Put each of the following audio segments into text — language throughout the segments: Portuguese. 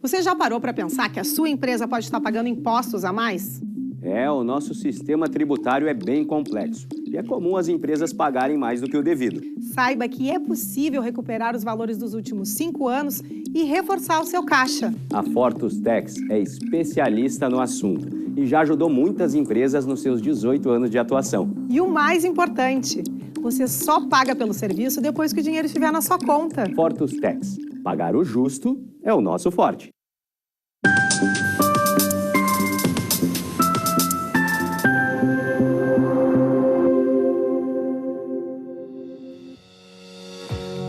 Você já parou para pensar que a sua empresa pode estar pagando impostos a mais? O nosso sistema tributário é bem complexo e é comum as empresas pagarem mais do que o devido. Saiba que é possível recuperar os valores dos últimos 5 anos e reforçar o seu caixa. A Fortus Tax é especialista no assunto e já ajudou muitas empresas nos seus 18 anos de atuação. E o mais importante, você só paga pelo serviço depois que o dinheiro estiver na sua conta. Fortus Tax. Pagar o justo é o nosso forte.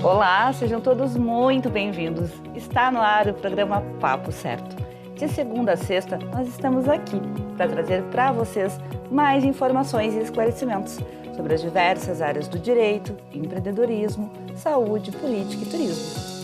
Olá, sejam todos muito bem-vindos. Está no ar o programa Papo Certo. De segunda a sexta, nós estamos aqui para trazer para vocês mais informações e esclarecimentos sobre as diversas áreas do direito, empreendedorismo, saúde, política e turismo.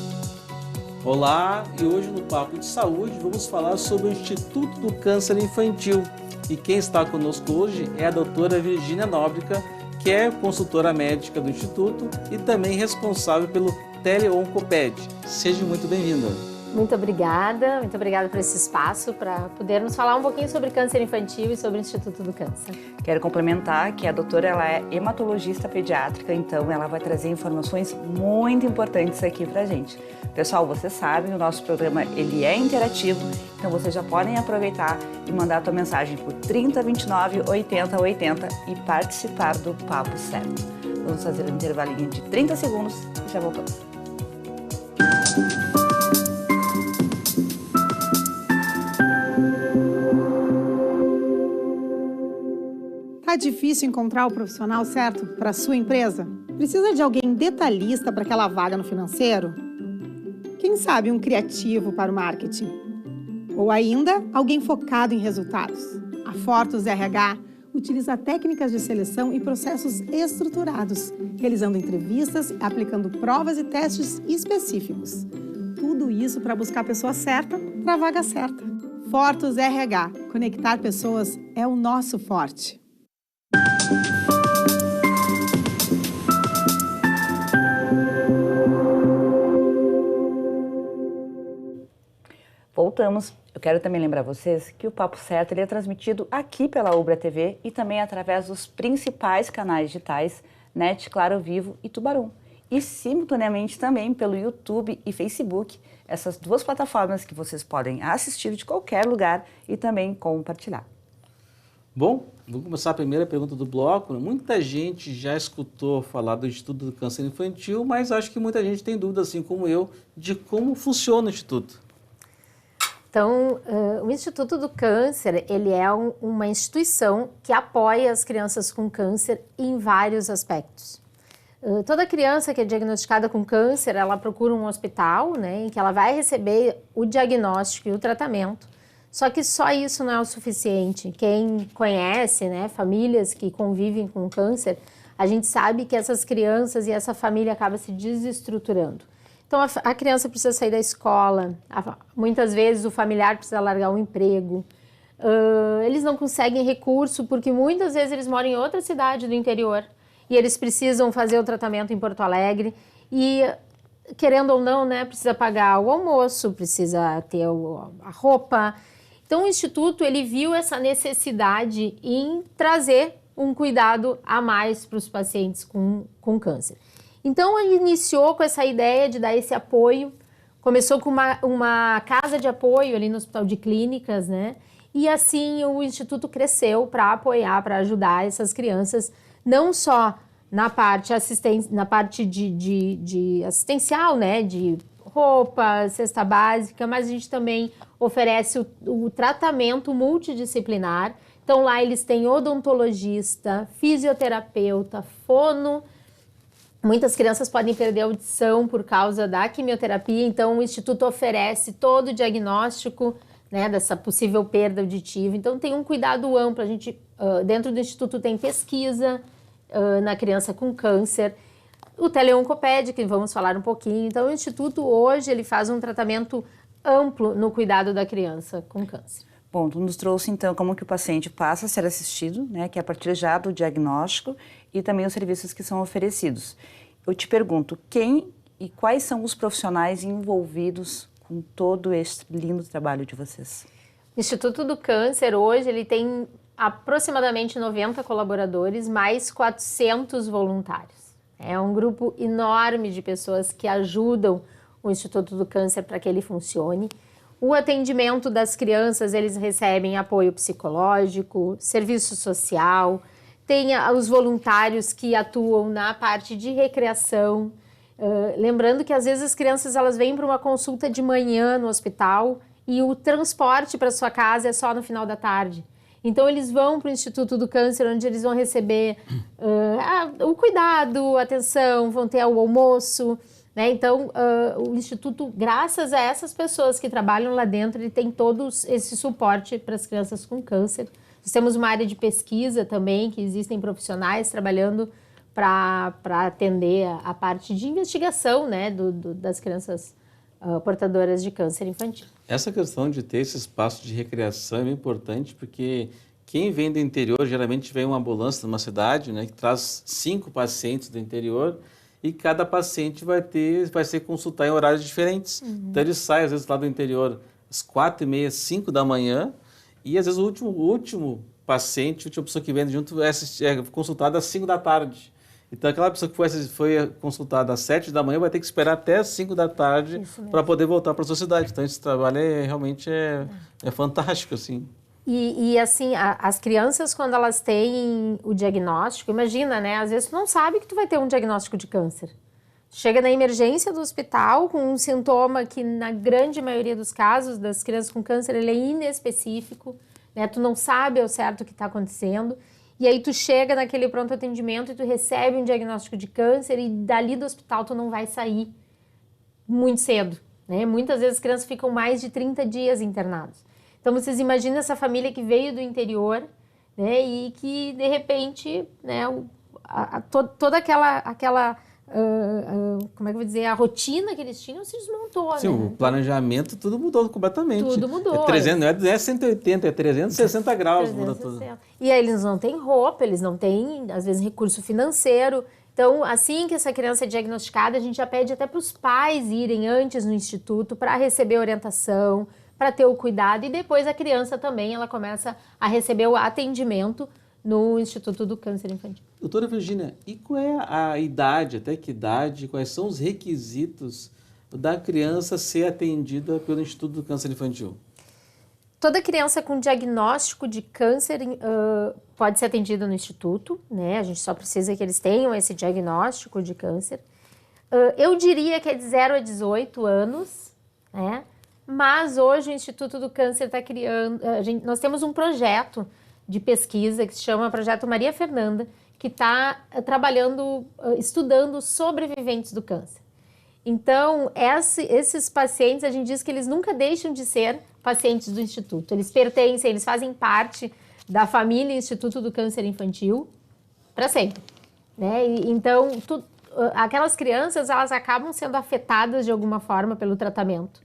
Olá, e hoje no Papo de Saúde vamos falar sobre o Instituto do Câncer Infantil. E quem está conosco hoje é a doutora Virgínia Nóbrega, que é consultora médica do Instituto e também responsável pelo Teleoncoped. Seja muito bem-vinda. Muito obrigada por esse espaço para podermos falar um pouquinho sobre câncer infantil e sobre o Instituto do Câncer. Quero complementar que a doutora ela é hematologista pediátrica, então ela vai trazer informações muito importantes aqui para a gente. Pessoal, vocês sabem, o nosso programa ele é interativo, então vocês já podem aproveitar e mandar a tua mensagem por 30 29 80 80 e participar do Papo Certo. Vamos fazer um intervalinho de 30 segundos e já voltamos. Tá difícil encontrar o profissional certo para a sua empresa? Precisa de alguém detalhista para aquela vaga no financeiro? Quem sabe um criativo para o marketing? Ou ainda, alguém focado em resultados? A Fortus RH utiliza técnicas de seleção e processos estruturados, realizando entrevistas, aplicando provas e testes específicos. Tudo isso para buscar a pessoa certa para a vaga certa. Fortus RH. Conectar pessoas é o nosso forte. Voltamos. Eu quero também lembrar vocês que o Papo Certo ele é transmitido aqui pela Ubra TV e também através dos principais canais digitais NET, Claro Vivo e Tubarão. E simultaneamente também pelo YouTube e Facebook, essas duas plataformas que vocês podem assistir de qualquer lugar e também compartilhar. Bom, vou começar a primeira pergunta do bloco. Muita gente já escutou falar do Instituto do Câncer Infantil, mas acho que muita gente tem dúvida, assim como eu, de como funciona o Instituto. Então, o Instituto do Câncer, ele é uma instituição que apoia as crianças com câncer em vários aspectos. Toda criança que é diagnosticada com câncer, ela procura um hospital, né, em que ela vai receber o diagnóstico e o tratamento. Só que só isso não é o suficiente. Quem conhece, né, famílias que convivem com câncer, a gente sabe que essas crianças e essa família acaba se desestruturando. Então, a criança precisa sair da escola, muitas vezes o familiar precisa largar um emprego, eles não conseguem recurso porque muitas vezes eles moram em outra cidade do interior e eles precisam fazer o tratamento em Porto Alegre e, querendo ou não, né, precisa pagar o almoço, precisa ter a roupa. Então, o Instituto ele viu essa necessidade em trazer um cuidado a mais para os pacientes com câncer. Então, ele iniciou com essa ideia de dar esse apoio, começou com uma casa de apoio ali no Hospital de Clínicas, né? E assim o Instituto cresceu para apoiar, para ajudar essas crianças, não só na parte, de assistencial, né? De roupa, cesta básica, mas a gente também oferece o tratamento multidisciplinar. Então, lá eles têm odontologista, fisioterapeuta, fono. Muitas crianças podem perder a audição por causa da quimioterapia, então o Instituto oferece todo o diagnóstico, né, dessa possível perda auditiva. Então tem um cuidado amplo, a gente dentro do Instituto tem pesquisa na criança com câncer, o Teleoncoped, que vamos falar um pouquinho. Então o Instituto hoje ele faz um tratamento amplo no cuidado da criança com câncer. Bom, tu nos trouxe então como que o paciente passa a ser assistido, né, que é a partir já do diagnóstico e também os serviços que são oferecidos. Eu te pergunto, quem e quais são os profissionais envolvidos com todo esse lindo trabalho de vocês? O Instituto do Câncer, hoje, ele tem aproximadamente 90 colaboradores, mais 400 voluntários. É um grupo enorme de pessoas que ajudam o Instituto do Câncer para que ele funcione. O atendimento das crianças, eles recebem apoio psicológico, serviço social, tem os voluntários que atuam na parte de recreação. Lembrando que às vezes as crianças elas vêm para uma consulta de manhã no hospital e o transporte para sua casa é só no final da tarde. Então eles vão para o Instituto do Câncer, onde eles vão receber o cuidado, a atenção, vão ter o almoço, né? Então o Instituto, graças a essas pessoas que trabalham lá dentro, ele tem todo esse suporte para as crianças com câncer. Nós temos uma área de pesquisa também, que existem profissionais trabalhando para atender a parte de investigação, né, das crianças portadoras de câncer infantil. Essa questão de ter esse espaço de recreação é importante porque quem vem do interior, geralmente vem uma ambulância numa cidade, né, que traz 5 pacientes do interior e cada paciente vai ser consultado em horários diferentes. Então ele sai às vezes lá do interior às 4h30, 5 da manhã e às vezes o último paciente, a última pessoa que vem junto é consultada às 5 da tarde. Então, aquela pessoa que foi consultada às 7 da manhã vai ter que esperar até às 5 da tarde para poder voltar para a sua cidade. Então, esse trabalho realmente é fantástico, assim. E assim, as crianças, quando elas têm o diagnóstico, imagina, né? Às vezes tu não sabe que tu vai ter um diagnóstico de câncer. Chega na emergência do hospital com um sintoma que, na grande maioria dos casos das crianças com câncer, ele é inespecífico, né? Tu não sabe ao certo o que está acontecendo. E aí tu chega naquele pronto atendimento e tu recebe um diagnóstico de câncer e dali do hospital tu não vai sair muito cedo, né? Muitas vezes as crianças ficam mais de 30 dias internadas. Então vocês imaginam essa família que veio do interior, né? E que de repente, né? Toda aquela como é que eu vou dizer, a rotina que eles tinham se desmontou. Sim, né? o planejamento tudo mudou completamente. Tudo mudou. Não é 180, é 360 graus, muda tudo. E aí eles não têm roupa, eles não têm, às vezes, recurso financeiro. Então, assim que essa criança é diagnosticada, a gente já pede até para os pais irem antes no instituto para receber orientação, para ter o cuidado. E depois a criança também, ela começa a receber o atendimento no Instituto do Câncer Infantil. Doutora Virgínia, e qual é a idade, até que idade, quais são os requisitos da criança ser atendida pelo Instituto do Câncer Infantil? Toda criança com diagnóstico de câncer pode ser atendida no Instituto, né? A gente só precisa que eles tenham esse diagnóstico de câncer. Eu diria que é de 0 a 18 anos, né? Mas hoje o Instituto do Câncer está criando... nós temos um projeto de pesquisa que se chama Projeto Maria Fernanda, que está trabalhando, estudando sobreviventes do câncer. Então, esses pacientes, a gente diz que eles nunca deixam de ser pacientes do Instituto. Eles pertencem, eles fazem parte da família Instituto do Câncer Infantil para sempre, né? Então, aquelas crianças, elas acabam sendo afetadas de alguma forma pelo tratamento.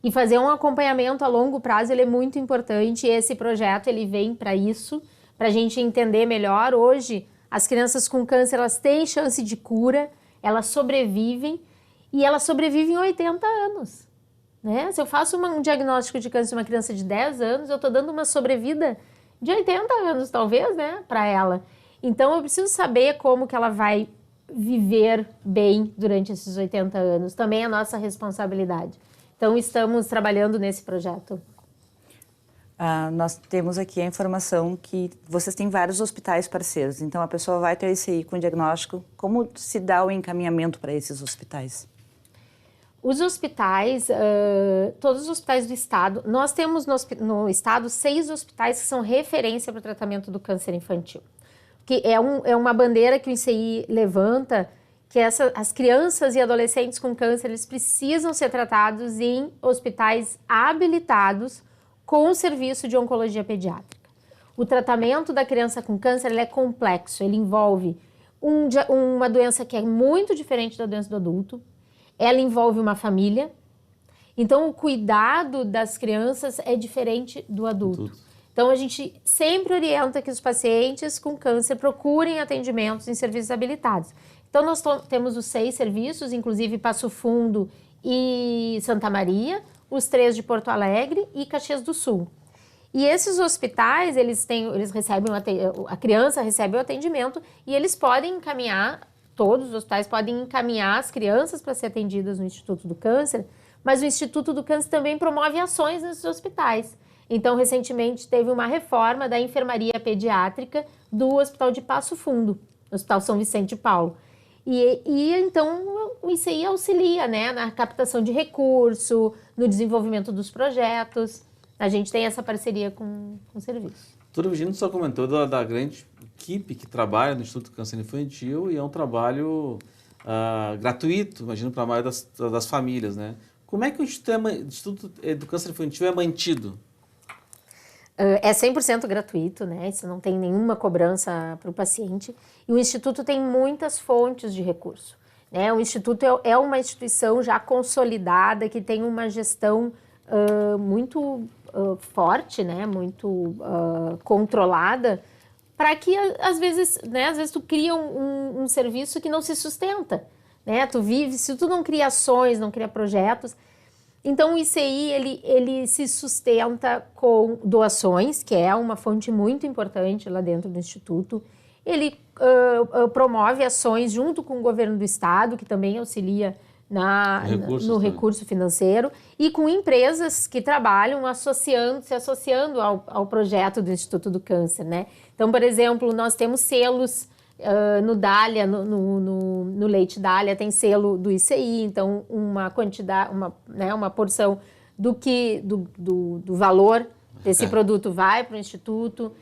E fazer um acompanhamento a longo prazo, ele é muito importante, e esse projeto, ele vem para isso, para a gente entender melhor. Hoje, as crianças com câncer, elas têm chance de cura, elas sobrevivem, e elas sobrevivem 80 anos, né? Se eu faço um diagnóstico de câncer de uma criança de 10 anos, eu estou dando uma sobrevida de 80 anos, talvez, né, para ela. Então, eu preciso saber como que ela vai viver bem durante esses 80 anos. Também é nossa responsabilidade. Então, estamos trabalhando nesse projeto. Nós temos aqui a informação que vocês têm vários hospitais parceiros. Então, a pessoa vai ter esse aí com diagnóstico. Como se dá o encaminhamento para esses hospitais? Os hospitais, todos os hospitais do estado, nós temos no estado 6 hospitais que são referência para o tratamento do câncer infantil. Que é uma bandeira que o INCI levanta, que as crianças e adolescentes com câncer, eles precisam ser tratados em hospitais habilitados com o serviço de oncologia pediátrica. O tratamento da criança com câncer, ele é complexo, ele envolve uma doença que é muito diferente da doença do adulto, ela envolve uma família, então o cuidado das crianças é diferente do adulto. Então a gente sempre orienta que os pacientes com câncer procurem atendimentos em serviços habilitados. Então nós temos os 6 serviços, inclusive Passo Fundo e Santa Maria, os 3 de Porto Alegre e Caxias do Sul. E esses hospitais, eles recebem, a criança recebe o atendimento e eles podem encaminhar, todos os hospitais podem encaminhar as crianças para ser atendidas no Instituto do Câncer, mas o Instituto do Câncer também promove ações nesses hospitais. Então, recentemente, teve uma reforma da enfermaria pediátrica do Hospital de Passo Fundo, Hospital São Vicente de Paulo. E então, o ICI auxilia, né, na captação de recurso, no desenvolvimento dos projetos. A gente tem essa parceria com o serviço. Doutora Virginia só comentou da grande equipe que trabalha no Instituto do Câncer Infantil e é um trabalho gratuito, imagino, para a maioria das famílias, né? Como é que o Instituto do Câncer Infantil é mantido? É 100% gratuito, né? Isso não tem nenhuma cobrança para o paciente. E o Instituto tem muitas fontes de recurso, né? O Instituto é uma instituição já consolidada, que tem uma gestão muito forte, né? Muito controlada, para que, às vezes tu cria um serviço que não se sustenta, né? Tu vive, se tu não cria ações, não cria projetos. Então, o ICI, ele se sustenta com doações, que é uma fonte muito importante lá dentro do Instituto. Ele promove ações junto com o governo do estado, que também auxilia no recurso financeiro, e com empresas que trabalham se associando ao projeto do Instituto do Câncer, né? Então, por exemplo, nós temos selos no Dália, no leite Dália, tem selo do ICI, então uma quantidade, uma porção do valor desse produto vai para o Instituto.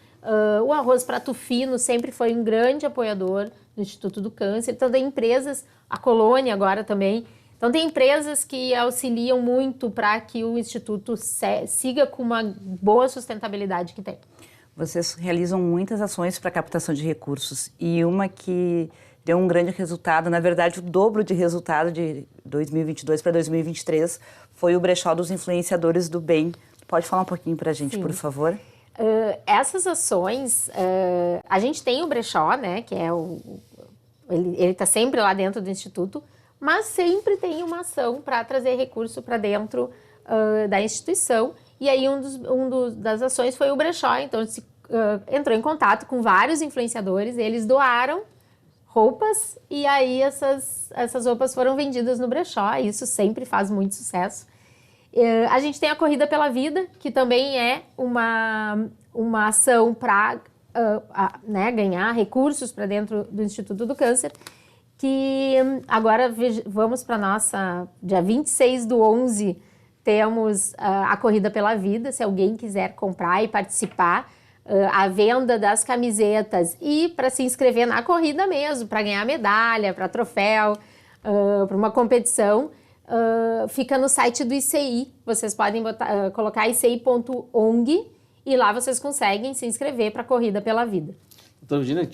O arroz Prato Fino sempre foi um grande apoiador do Instituto do Câncer. Então tem empresas, a Colônia agora também. Então tem empresas que auxiliam muito para que o Instituto siga com uma boa sustentabilidade que tem. Vocês realizam muitas ações para captação de recursos e uma que deu um grande resultado, na verdade o dobro de resultado de 2022 para 2023 foi o brechó dos influenciadores do bem. Pode falar um pouquinho para a gente, por favor? Essas ações, a gente tem o brechó, né, que é ele está sempre lá dentro do Instituto, mas sempre tem uma ação para trazer recurso para dentro da instituição. E aí das ações foi o brechó, então entrou em contato com vários influenciadores, eles doaram roupas e aí essas roupas foram vendidas no brechó, e isso sempre faz muito sucesso. A gente tem a Corrida pela Vida, que também é uma ação para ganhar recursos para dentro do Instituto do Câncer, que agora vamos para nossa, dia 26/11, temos a Corrida pela Vida, se alguém quiser comprar e participar, a venda das camisetas e para se inscrever na corrida mesmo, para ganhar medalha, para troféu, para uma competição, fica no site do ICI. Vocês podem colocar ici.ong e lá vocês conseguem se inscrever para a Corrida pela Vida. Então, Virginia,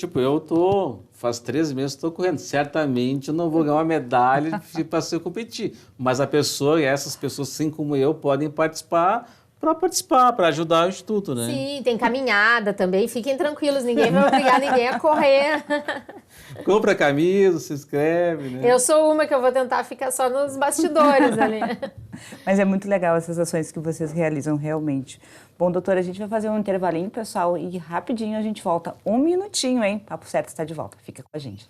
faz 13 meses que estou correndo. Certamente eu não vou ganhar uma medalha para se eu competir. Mas essas pessoas, assim como eu, podem participar, para ajudar o Instituto, né? Sim, tem caminhada também. Fiquem tranquilos, ninguém vai obrigar ninguém a correr. Compra a camisa, se inscreve, né? Eu sou uma que eu vou tentar ficar só nos bastidores ali. Mas é muito legal essas ações que vocês realizam realmente. Bom, doutora, a gente vai fazer um intervalinho, pessoal, e rapidinho a gente volta. 1 minutinho, hein? Papo Certo está de volta. Fica com a gente.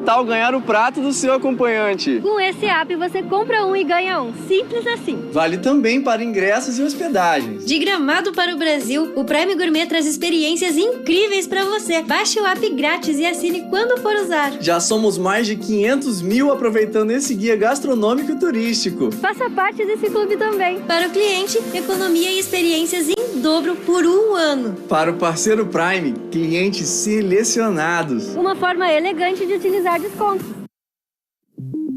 Tal ganhar o prato do seu acompanhante. Com esse app você compra um e ganha um. Simples assim. Vale também para ingressos e hospedagens. De Gramado para o Brasil, o Prime Gourmet traz experiências incríveis para você. Baixe o app grátis e assine quando for usar. Já somos mais de 500 mil aproveitando esse guia gastronômico e turístico. Faça parte desse clube também. Para o cliente, economia e experiências em dobro por 1 ano. Para o parceiro Prime, clientes selecionados. Uma forma elegante de utilizar descontos.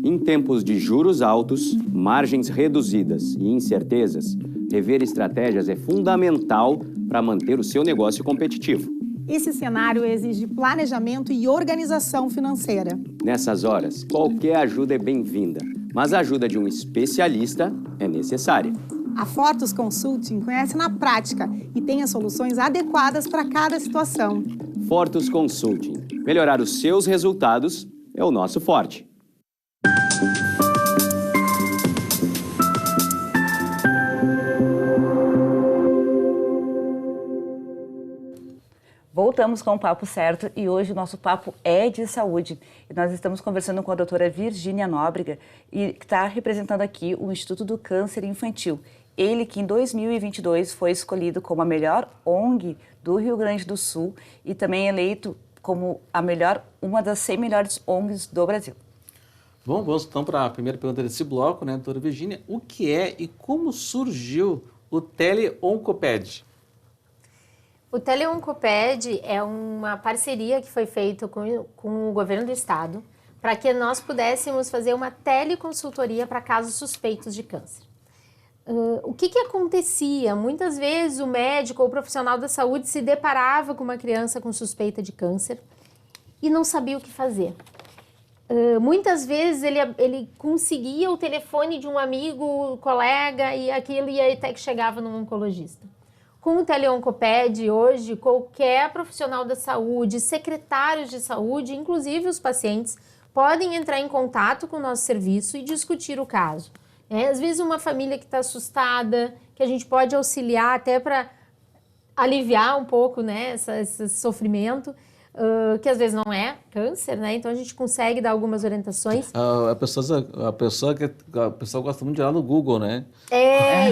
Em tempos de juros altos, margens reduzidas e incertezas, rever estratégias é fundamental para manter o seu negócio competitivo. Esse cenário exige planejamento e organização financeira. Nessas horas, qualquer ajuda é bem-vinda, mas a ajuda de um especialista é necessária. A Fortus Consulting conhece na prática e tem as soluções adequadas para cada situação. Fortus Consulting. Melhorar os seus resultados é o nosso forte. Voltamos com o Papo Certo e hoje o nosso papo é de saúde. E nós estamos conversando com a doutora Virgínia Nóbrega, e que está representando aqui o Instituto do Câncer Infantil. Ele que em 2022 foi escolhido como a melhor ONG do Rio Grande do Sul e também eleito como uma das 100 melhores ONGs do Brasil. Bom, vamos então para a primeira pergunta desse bloco, né, doutora Virgínia? O que é e como surgiu o Teleoncoped? O Teleoncoped é uma parceria que foi feita com o governo do estado para que nós pudéssemos fazer uma teleconsultoria para casos suspeitos de câncer. O que acontecia? Muitas vezes o médico ou o profissional da saúde se deparava com uma criança com suspeita de câncer e não sabia o que fazer. Muitas vezes ele conseguia o telefone de um amigo, colega, e aquilo ia até que chegava num oncologista. Com o Teleoncoped, hoje, qualquer profissional da saúde, secretários de saúde, inclusive os pacientes, podem entrar em contato com o nosso serviço e discutir o caso. Às vezes uma família que está assustada, que a gente pode auxiliar até para aliviar um pouco, né, esse sofrimento, que às vezes não é câncer, né? Então a gente consegue dar algumas orientações. A pessoa gosta muito de olhar no Google, né?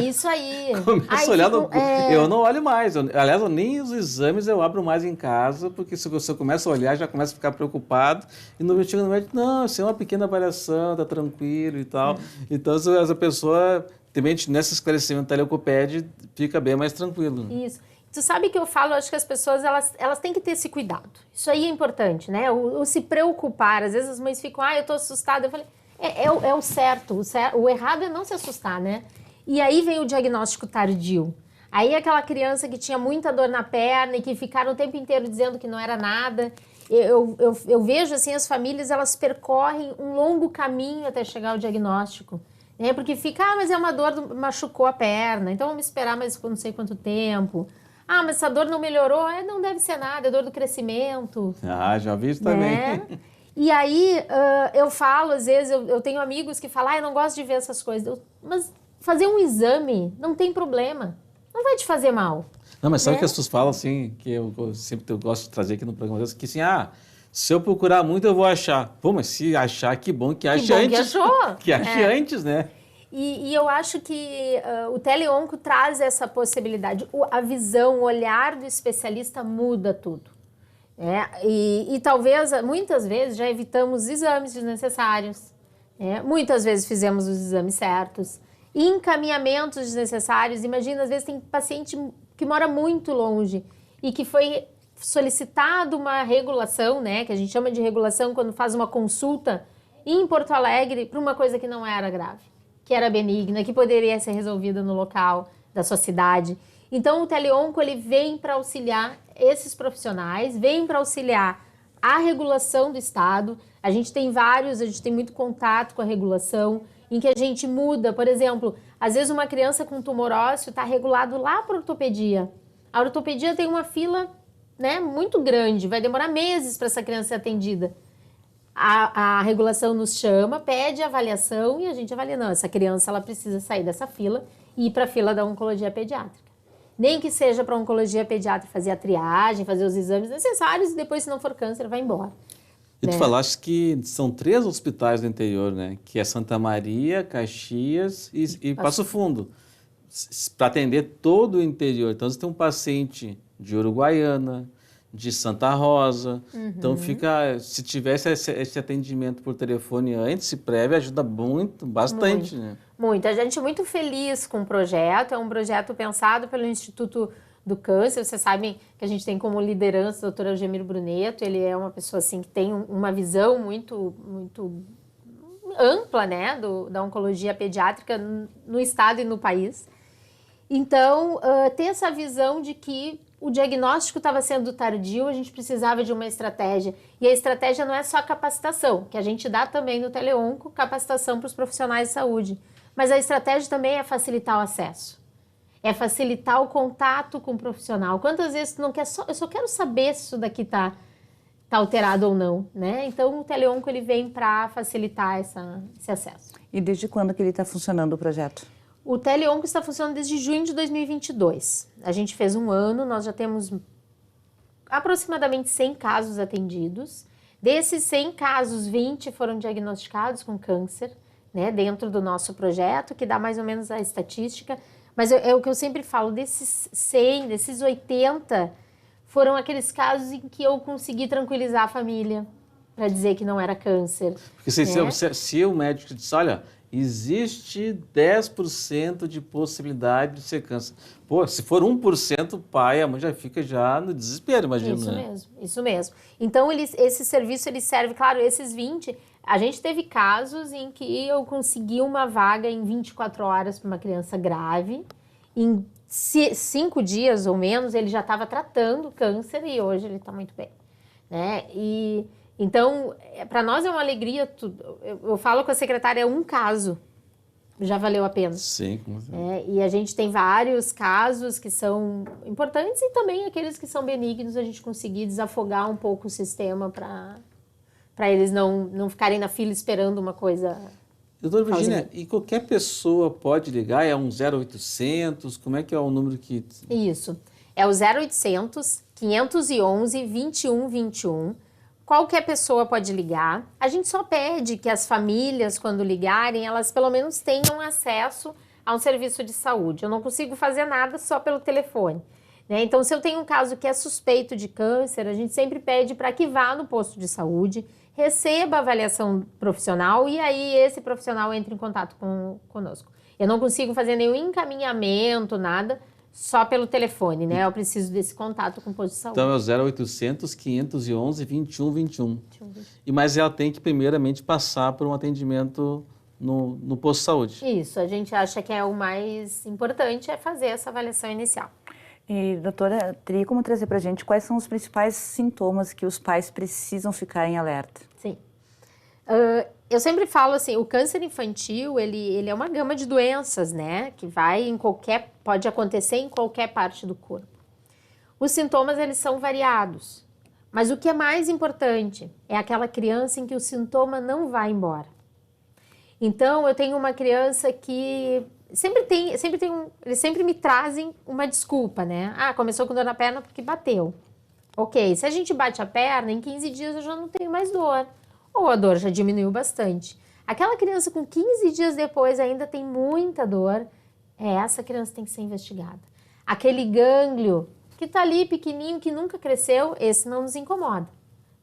Isso aí. Começa a olhar no Google. Eu não olho mais. Aliás, nem os exames eu abro mais em casa, porque se você começa a olhar, já começa a ficar preocupado. E no médico, não, isso é uma pequena avaliação, tá tranquilo e tal. Então, a pessoa, também nesse esclarecimento Teleoncoped, fica bem mais tranquilo. Isso. Tu sabe que eu falo, acho que as pessoas, elas têm que ter esse cuidado. Isso aí é importante, né? O se preocupar. Às vezes as mães ficam, eu tô assustada. Eu falei, é o certo. O errado é não se assustar, né? E aí vem o diagnóstico tardio. Aí aquela criança que tinha muita dor na perna e que ficaram o tempo inteiro dizendo que não era nada. Eu vejo, assim, as famílias, elas percorrem um longo caminho até chegar ao diagnóstico. Né? Porque fica, mas é uma dor, machucou a perna, então vamos esperar mais não sei quanto tempo. Mas essa dor não melhorou, não deve ser nada, é dor do crescimento. Já vi isso também. Né? E aí, eu falo, às vezes, eu tenho amigos que falam, eu não gosto de ver essas coisas. Mas fazer um exame não tem problema, não vai te fazer mal. Não, mas sabe que as pessoas falam assim, que eu gosto de trazer aqui no programa, que assim, se eu procurar muito eu vou achar. Pô, mas se achar, que bom que ache antes. Que achou. Que ache antes, né? E eu acho que o Teleonco traz essa possibilidade. A visão, o olhar do especialista muda tudo. E talvez, muitas vezes, já evitamos exames desnecessários. Muitas vezes fizemos os exames certos. Encaminhamentos desnecessários. Imagina, às vezes tem paciente que mora muito longe e que foi solicitado uma regulação, né? Que a gente chama de regulação quando faz uma consulta em Porto Alegre para uma coisa que não era grave, que era benigna, que poderia ser resolvida no local da sua cidade. Então, o Teleonco, ele vem para auxiliar esses profissionais, vem para auxiliar a regulação do Estado. A gente tem muito contato com a regulação, em que a gente muda, por exemplo, às vezes uma criança com tumor ósseo está regulado lá para a ortopedia. A ortopedia tem uma fila, né, muito grande, vai demorar meses para essa criança ser atendida. A regulação nos chama, pede avaliação e a gente avalia. Não, essa criança ela precisa sair dessa fila e ir para a fila da oncologia pediátrica. Nem que seja para a oncologia pediátrica fazer a triagem, fazer os exames necessários e depois, se não for câncer, vai embora. E tu falaste que são 3 hospitais do interior, né? Que é Santa Maria, Caxias e Passo Fundo. Para atender todo o interior. Então, você tem um paciente de Uruguaiana, de Santa Rosa. Então, se tivesse esse atendimento por telefone antes, prévio, ajuda bastante, né? Muito. A gente é muito feliz com o projeto. É um projeto pensado pelo Instituto do Câncer. Vocês sabem que a gente tem como liderança o Dr. Algemiro Bruneto. Ele é uma pessoa assim, que tem uma visão muito, muito ampla, né, da oncologia pediátrica no estado e no país. Então, ter essa visão de que o diagnóstico estava sendo tardio, a gente precisava de uma estratégia. E a estratégia não é só capacitação, que a gente dá também no Teleonco, capacitação para os profissionais de saúde. Mas a estratégia também é facilitar o acesso. é facilitar o contato com o profissional. Quantas vezes tu não quer eu só quero saber se isso daqui tá alterado ou não, né? Então o teleonco ele vem para facilitar esse acesso. E desde quando que ele está funcionando o projeto? O teleonco está funcionando desde junho de 2022. A gente fez um ano, nós já temos aproximadamente 100 casos atendidos. Desses 100 casos, 20 foram diagnosticados com câncer, né, dentro do nosso projeto, que dá mais ou menos a estatística. Mas é o que eu sempre falo, desses 100, desses 80, foram aqueles casos em que eu consegui tranquilizar a família para dizer que não era câncer. Porque se o médico disse, olha, existe 10% de possibilidade de ser câncer. Pô, se for 1%, o pai, a mãe já fica no desespero, imagina. Isso mesmo. Então, esse serviço, ele serve, claro, esses 20, a gente teve casos em que eu consegui uma vaga em 24 horas para uma criança grave, em 5 dias ou menos, ele já estava tratando câncer e hoje ele está muito bem, né? Então, para nós é uma alegria, eu falo com a secretária, é um caso, já valeu a pena. Sim, como assim? E a gente tem vários casos que são importantes e também aqueles que são benignos, a gente conseguir desafogar um pouco o sistema para eles não ficarem na fila esperando uma coisa. Doutora Virgínia, e qualquer pessoa pode ligar? É um 0800? Como é que é o número que... Isso, é o 0800 511 2121. Qualquer pessoa pode ligar. A gente só pede que as famílias, quando ligarem, elas pelo menos tenham acesso a um serviço de saúde. Eu não consigo fazer nada só pelo telefone, né? Então, se eu tenho um caso que é suspeito de câncer, a gente sempre pede para que vá no posto de saúde, receba a avaliação profissional e aí esse profissional entre em contato conosco. Eu não consigo fazer nenhum encaminhamento, nada, só pelo telefone, né? Eu preciso desse contato com o posto de saúde. Então é o 0800 511 2121. Mas ela tem que primeiramente passar por um atendimento no posto de saúde. Isso, a gente acha que é o mais importante é fazer essa avaliação inicial. E, doutora, teria como trazer para a gente quais são os principais sintomas que os pais precisam ficar em alerta? Sim. Eu sempre falo assim, o câncer infantil, ele é uma gama de doenças, né? Que pode acontecer em qualquer parte do corpo. Os sintomas, eles são variados. Mas o que é mais importante é aquela criança em que o sintoma não vai embora. Então, eu tenho uma criança que eles sempre me trazem uma desculpa, né? Ah, começou com dor na perna porque bateu. Ok, se a gente bate a perna, em 15 dias eu já não tenho mais dor. Ou a dor já diminuiu bastante. Aquela criança com 15 dias depois ainda tem muita dor, essa criança tem que ser investigada. Aquele gânglio que está ali pequenininho, que nunca cresceu, esse não nos incomoda.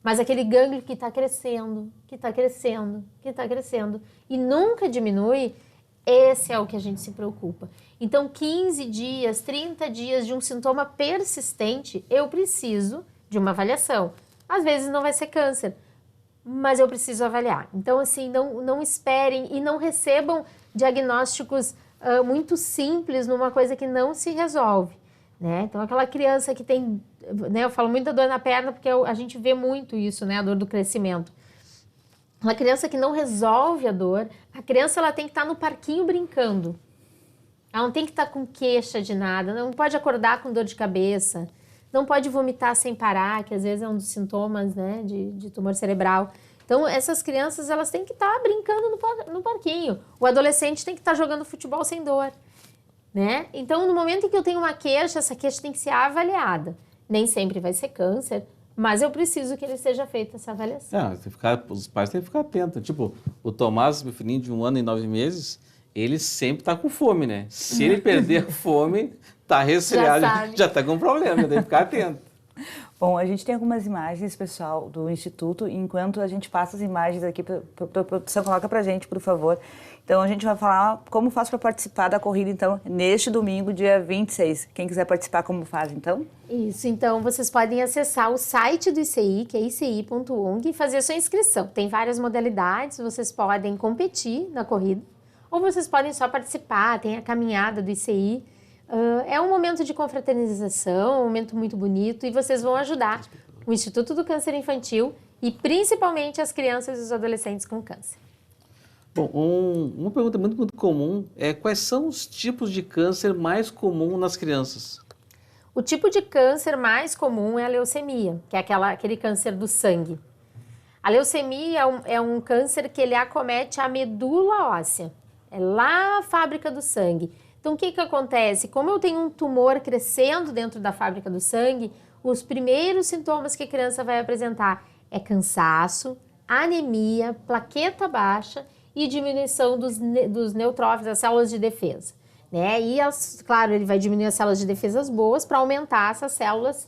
Mas aquele gânglio que está crescendo, que está crescendo, que está crescendo e nunca diminui, esse é o que a gente se preocupa. Então, 15 dias, 30 dias de um sintoma persistente, eu preciso de uma avaliação. Às vezes não vai ser câncer, mas eu preciso avaliar. Então, assim, não esperem e não recebam diagnósticos muito simples numa coisa que não se resolve, né? Então, aquela criança que tem, né, eu falo muito da dor na perna porque a gente vê muito isso, né, a dor do crescimento. Uma criança que não resolve a dor, a criança ela tem que estar no parquinho brincando. Ela não tem que estar com queixa de nada, não pode acordar com dor de cabeça, não pode vomitar sem parar, que às vezes é um dos sintomas, né, de tumor cerebral. Então, essas crianças elas têm que estar brincando no parquinho. O adolescente tem que estar jogando futebol sem dor, né? Então, no momento em que eu tenho uma queixa, essa queixa tem que ser avaliada. Nem sempre vai ser câncer, mas eu preciso que ele seja feita essa avaliação. Os pais têm que ficar atentos. Tipo, o Tomás, meu filhinho de 1 ano e 9 meses, ele sempre está com fome, né? Se ele perder a fome, está resfriado, já está com problema, tem que ficar atento. Bom, a gente tem algumas imagens, pessoal, do Instituto, enquanto a gente passa as imagens aqui, a produção coloca para a gente, por favor. Então, a gente vai falar como faz para participar da corrida, então, neste domingo, dia 26. Quem quiser participar, como faz, então? Isso, então, vocês podem acessar o site do ICI, que é ici.ong, e fazer a sua inscrição. Tem várias modalidades, vocês podem competir na corrida, ou vocês podem só participar, tem a caminhada do ICI. É um momento de confraternização, um momento muito bonito, e vocês vão ajudar o Instituto do Câncer Infantil e principalmente as crianças e os adolescentes com câncer. Bom, uma pergunta muito comum é quais são os tipos de câncer mais comuns nas crianças? O tipo de câncer mais comum é a leucemia, que é aquele câncer do sangue. A leucemia é um câncer que ele acomete a medula óssea, é lá a fábrica do sangue. Então, o que acontece? Como eu tenho um tumor crescendo dentro da fábrica do sangue, os primeiros sintomas que a criança vai apresentar é cansaço, anemia, plaqueta baixa e diminuição dos neutrófilos, das células de defesa. Né? E, claro, ele vai diminuir as células de defesas boas para aumentar essas células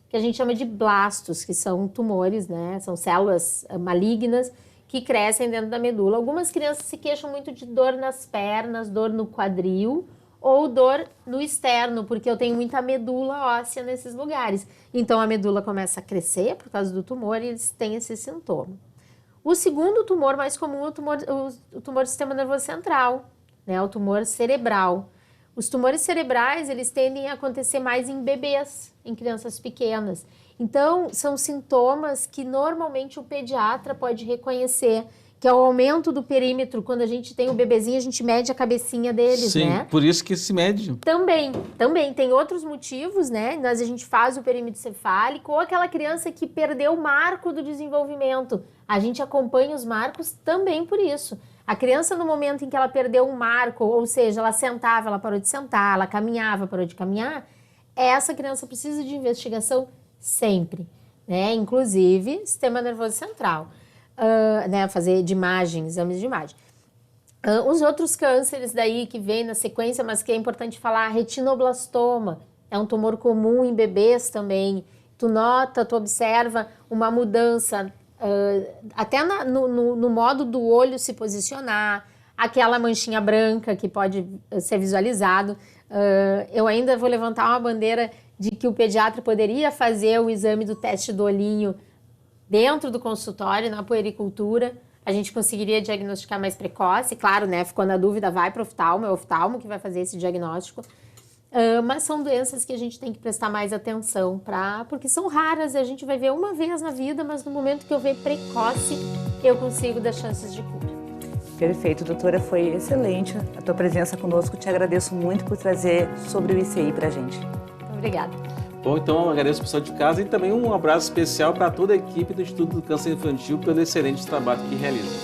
que a gente chama de blastos, que são tumores, né? São células malignas que crescem dentro da medula. Algumas crianças se queixam muito de dor nas pernas, dor no quadril ou dor no externo, porque eu tenho muita medula óssea nesses lugares. Então, a medula começa a crescer por causa do tumor e eles têm esse sintoma. O segundo tumor mais comum é o tumor do sistema nervoso central, né? O tumor cerebral. Os tumores cerebrais, eles tendem a acontecer mais em bebês, em crianças pequenas. Então, são sintomas que normalmente o pediatra pode reconhecer, que é o aumento do perímetro. Quando a gente tem o bebezinho, a gente mede a cabecinha deles, Sim, né? por isso que se mede. Também tem outros motivos, né? Nós a gente faz o perímetro cefálico, ou aquela criança que perdeu o marco do desenvolvimento. A gente acompanha os marcos também por isso. A criança, no momento em que ela perdeu um marco, ou seja, ela sentava, ela parou de sentar, ela caminhava, parou de caminhar, essa criança precisa de investigação sempre, né? Inclusive, sistema nervoso central. Né, fazer de imagem, exames de imagem. Os outros cânceres daí que vem na sequência, mas que é importante falar, retinoblastoma, é um tumor comum em bebês também. Tu nota, tu observa uma mudança, até no modo do olho se posicionar, aquela manchinha branca que pode ser visualizado. Eu ainda vou levantar uma bandeira de que o pediatra poderia fazer o exame do teste do olhinho dentro do consultório, na puericultura, a gente conseguiria diagnosticar mais precoce. Claro, né? Ficou na dúvida, vai para o oftalmo, é o oftalmo que vai fazer esse diagnóstico. Mas são doenças que a gente tem que prestar mais atenção, porque são raras, a gente vai ver uma vez na vida, mas no momento que eu ver precoce, eu consigo dar chances de cura. Perfeito, doutora, foi excelente a tua presença conosco. Te agradeço muito por trazer sobre o ICI para a gente. Muito obrigada. Bom, então eu agradeço o pessoal de casa e também um abraço especial para toda a equipe do Instituto do Câncer Infantil pelo excelente trabalho que realiza.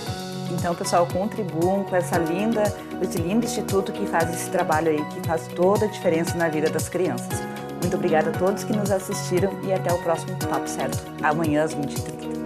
Então, pessoal, contribuam com esse lindo instituto que faz esse trabalho aí, que faz toda a diferença na vida das crianças. Muito obrigada a todos que nos assistiram e até o próximo Papo Certo, amanhã às 20h30.